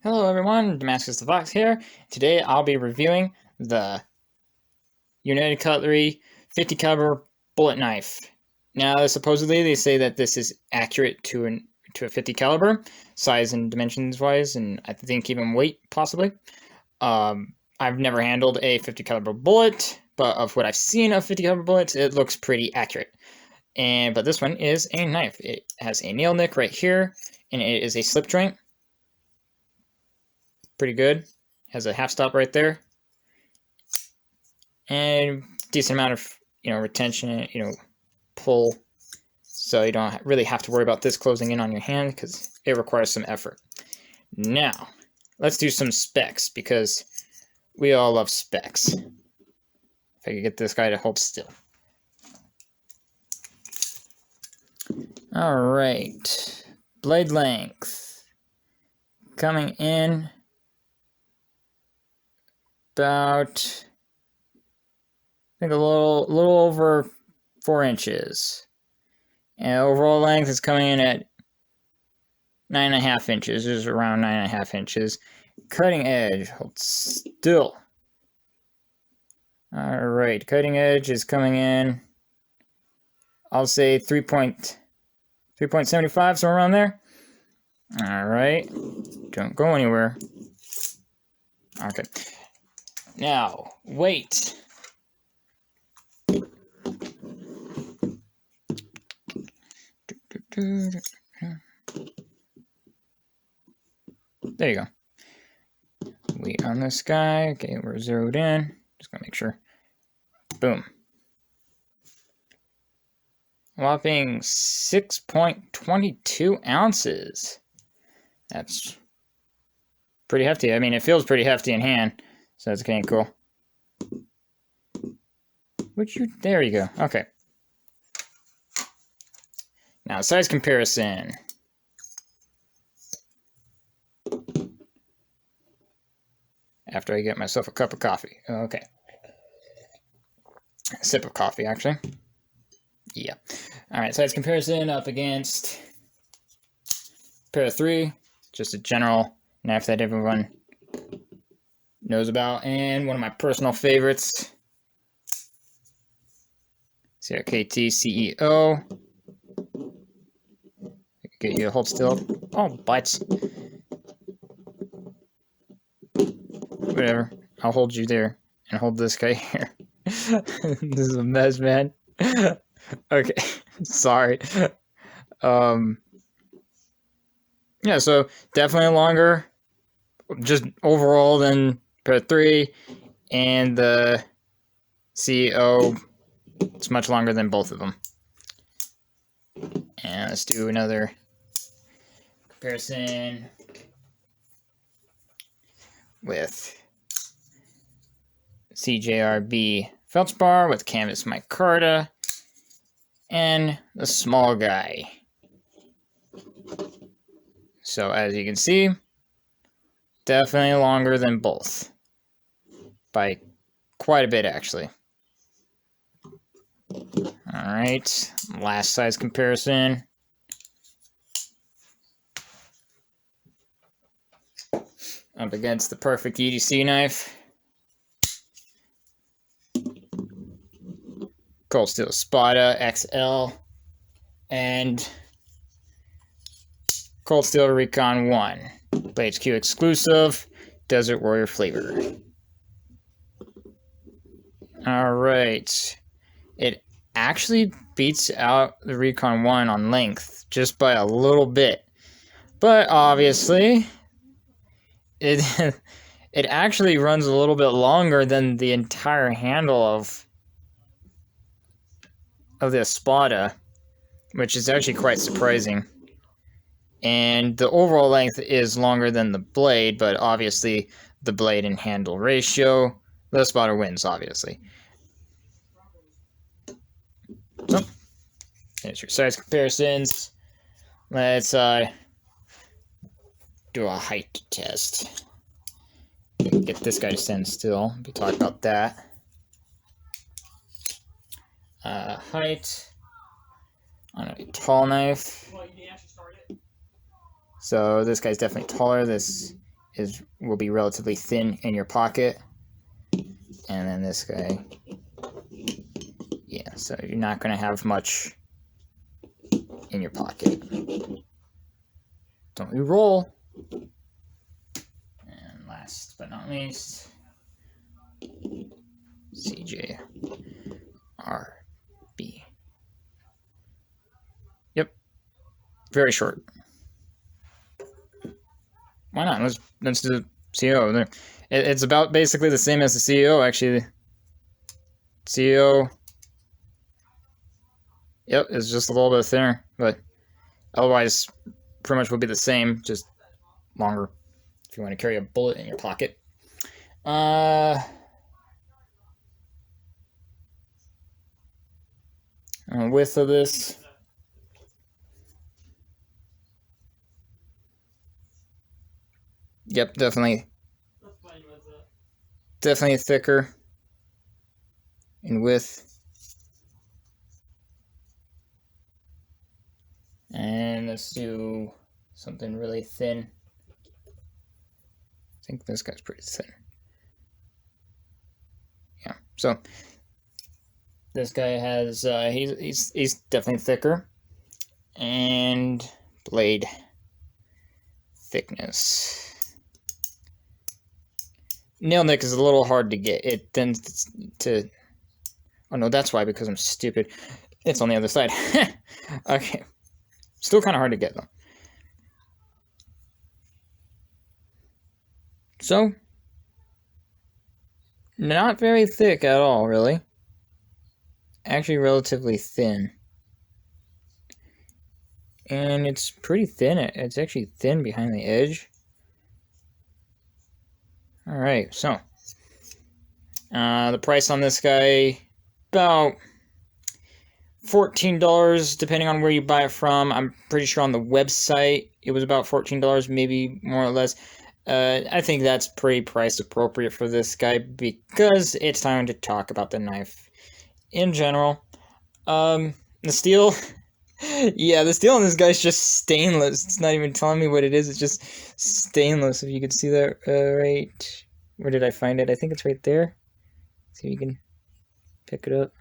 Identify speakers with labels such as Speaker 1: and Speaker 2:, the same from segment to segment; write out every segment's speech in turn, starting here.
Speaker 1: Hello everyone, Damascus the Fox here. Today I'll be reviewing the United Cutlery 50 caliber bullet knife. Now supposedly they say that this is accurate to a 50 caliber, size and dimensions wise, and I think even weight possibly. I've never handled a 50 caliber bullet, but of what I've seen of 50 caliber bullets, it looks pretty accurate. But this one is a knife. It has a nail nick right here, and it is a slip joint. Pretty good. Has a half stop right there, and decent amount of retention, pull, so you don't really have to worry about this closing in on your hand because it requires some effort. Now let's do some specs because we all love specs. If I could get this guy to hold still. All right, blade length coming in about, I think, a little over 4 inches, and overall length is coming in at 9.5 inches. Just around 9.5 inches. Cutting edge, hold still. All right, cutting edge is coming in, I'll say 3.75, somewhere around there. All right, don't go anywhere. Okay. Now, weight. There you go. Weight on this guy. Okay, we're zeroed in. Just gonna make sure. Boom. Whopping 6.22 ounces. That's pretty hefty. I mean, it feels pretty hefty in hand. So that's kind of cool. There you go. Okay. Now, size comparison. After I get myself a cup of coffee. Okay. A sip of coffee, actually. Yeah. Alright, size comparison up against Para 3. Just a general knife that everyone knows about, and one of my personal favorites, CRKT CEO. Get you to hold still. Oh, bites. Whatever. I'll hold you there and hold this guy here. This is a mess, man. Okay, sorry. Yeah, so definitely longer, just overall, than Para 3, and the CEO, it's much longer than both of them. And let's do another comparison with CJRB Feldspar with Canvas micarta and the small guy. So as you can see, definitely longer than both by quite a bit, actually. Alright, last size comparison. Up against the perfect EDC knife. Cold Steel Spada XL and Cold Steel Recon 1. BladeHQ exclusive, Desert Warrior flavor. Alright. It actually beats out the Recon 1 on length just by a little bit. But obviously, it actually runs a little bit longer than the entire handle of the Spada, which is actually quite surprising. And the overall length is longer than the blade, but obviously the blade and handle ratio, the Spada wins, obviously. So, there's your size comparisons. Let's do a height test. Get this guy to stand still. We'll talk about that. Height on a tall knife. So this guy's definitely taller. This will be relatively thin in your pocket. And then this guy, yeah, so you're not going to have much in your pocket. Don't re-roll. And last but not least, CJRB. Yep, very short. Why not? Let's do the CEO. It's about basically the same as the CEO, actually. CEO, yep, it's just a little bit thinner, but otherwise, pretty much would be the same, just longer. If you want to carry a bullet in your pocket. Width of this. Yep, definitely thicker in width. And let's do something really thin. I think this guy's pretty thin. Yeah, so this guy has he's definitely thicker. And blade thickness. Nail nick is a little hard to get. It tends to... Oh no, that's why, because I'm stupid. It's on the other side. Okay. Still kind of hard to get, though. So, not very thick at all, really. Actually relatively thin. And it's pretty thin. It's actually thin behind the edge. Alright, so the price on this guy, about $14, depending on where you buy it from. I'm pretty sure on the website it was about $14, maybe more or less. I think that's pretty price appropriate for this guy because it's time to talk about the knife in general. The steel, yeah, the steel on this guy's just stainless. It's not even telling me what it is. It's just stainless. If you could see that right. Where did I find it? I think it's right there. See if you can pick it up.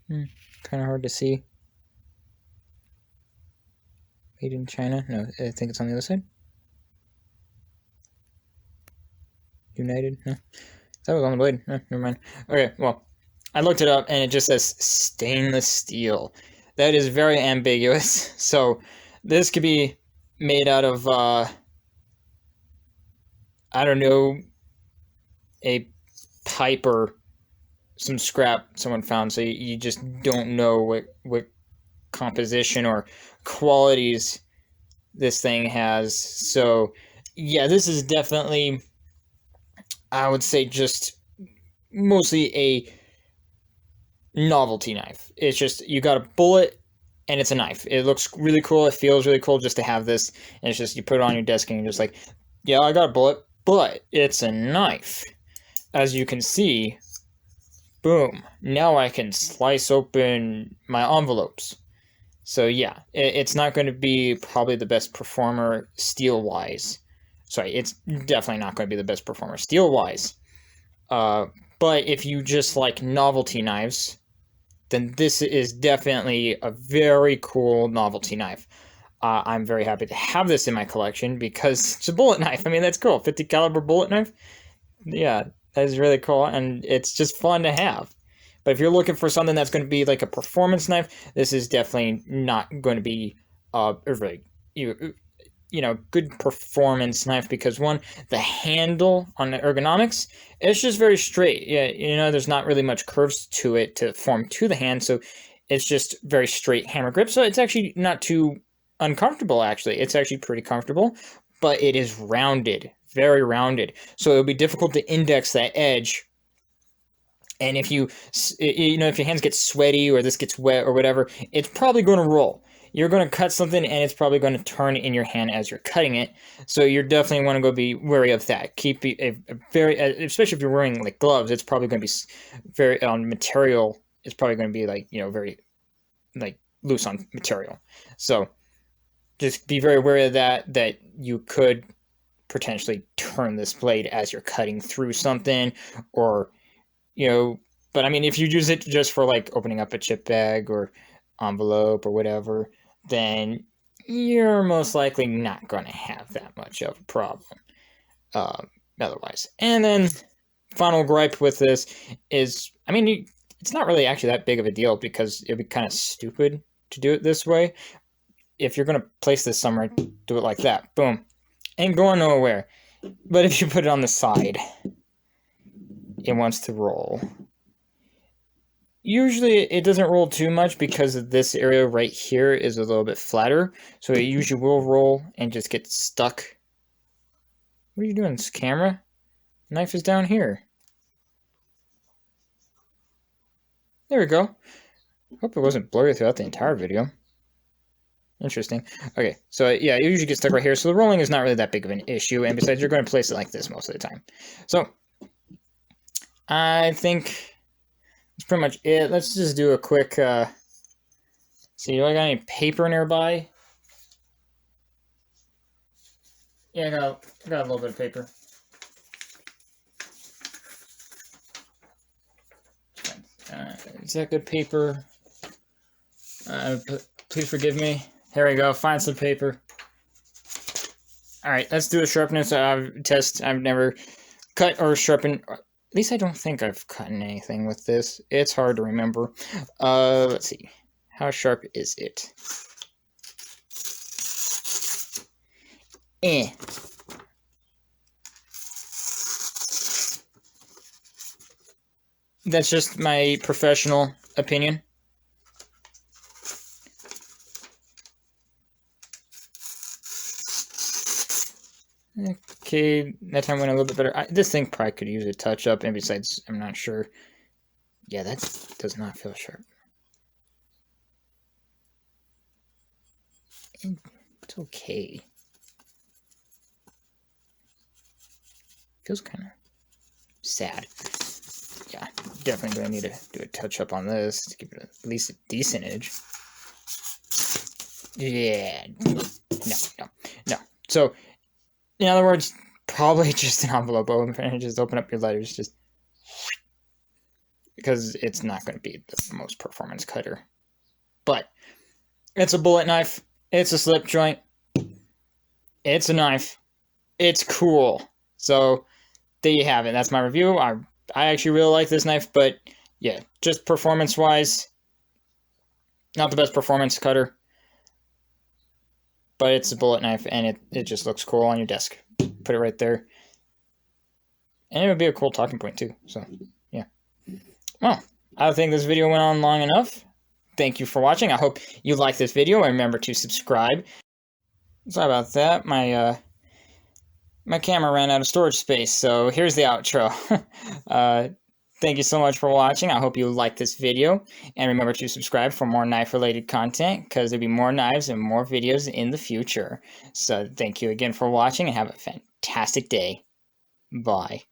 Speaker 1: Kind of hard to see. Made in China? No, I think it's on the other side. United? No. That was on the blade. No, never mind. Okay, well, I looked it up and it just says stainless steel. That is very ambiguous. So this could be made out of, I don't know, a pipe or some scrap someone found. So you just don't know what composition or qualities this thing has. So yeah, this is definitely, I would say, just mostly a novelty knife. It's just, you got a bullet and it's a knife. It looks really cool. It feels really cool just to have this. And it's just, you put it on your desk and you're just like, yeah, I got a bullet, but it's a knife. As you can see, boom. Now I can slice open my envelopes. So yeah, it's not going to be probably the best performer steel-wise. Sorry, it's definitely not going to be the best performer steel-wise. But if you just like novelty knives, then this is definitely a very cool novelty knife. I'm very happy to have this in my collection because it's a bullet knife. I mean, that's cool. 50 caliber bullet knife. Yeah, that is really cool, and it's just fun to have. But if you're looking for something that's going to be like a performance knife, this is definitely not going to be really, good performance knife because one, the handle on the ergonomics, it's just very straight. Yeah, there's not really much curves to it to form to the hand, so it's just very straight hammer grip. So it's actually not too uncomfortable, actually. It's actually pretty comfortable, but it is rounded, very rounded. So it'll be difficult to index that edge. And if if your hands get sweaty or this gets wet or whatever, it's probably going to roll. You're going to cut something and it's probably going to turn in your hand as you're cutting it. So you definitely want to go be wary of that. Keep a very, especially if you're wearing like gloves, it's probably going to be very on material. It's probably going to be like, very like loose on material. So just be very wary of that you could potentially turn this blade as you're cutting through something, or, you know, but I mean, if you use it just for like opening up a chip bag or envelope or whatever, then you're most likely not going to have that much of a problem otherwise. And then final gripe with this is, I mean, it's not really actually that big of a deal because it'd be kind of stupid to do it this way. If you're going to place this somewhere, do it like that. Boom. Ain't going nowhere. But if you put it on the side, it wants to roll. Usually it doesn't roll too much because of this area right here is a little bit flatter. So it usually will roll and just get stuck. What are you doing, this camera? Knife is down here. There we go. Hope it wasn't blurry throughout the entire video. Interesting. Okay, so yeah, it usually gets stuck right here. So the rolling is not really that big of an issue. And besides, you're going to place it like this most of the time. So I think that's pretty much it. Let's just do a quick, see, do I got any paper nearby? Yeah, I got a little bit of paper. Is that good paper? Please forgive me. Here we go. Find some paper. All right, let's do a sharpness test. I've never cut or sharpened. At least I don't think I've cut anything with this. It's hard to remember. Let's see. How sharp is it? That's just my professional opinion. Okay, that time went a little bit better. This thing probably could use a touch up, and besides, I'm not sure. Yeah, that does not feel sharp. It's okay. Feels kind of sad. Yeah, definitely gonna need to do a touch up on this to give it at least a decent edge. Yeah, no. So, in other words, probably just an envelope opener. Just open up your letters, just because it's not going to be the most performance cutter. But it's a bullet knife. It's a slip joint. It's a knife. It's cool. So there you have it. That's my review. I actually really like this knife, but yeah, just performance-wise, not the best performance cutter. But it's a bullet knife, and it just looks cool on your desk. Put it right there. And it would be a cool talking point, too. So, yeah. Well, I think this video went on long enough. Thank you for watching. I hope you liked this video, and remember to subscribe. Sorry about that. My camera ran out of storage space, so here's the outro. Thank you so much for watching. I hope you liked this video. And remember to subscribe for more knife-related content, because there'll be more knives and more videos in the future. So thank you again for watching, and have a fantastic day. Bye.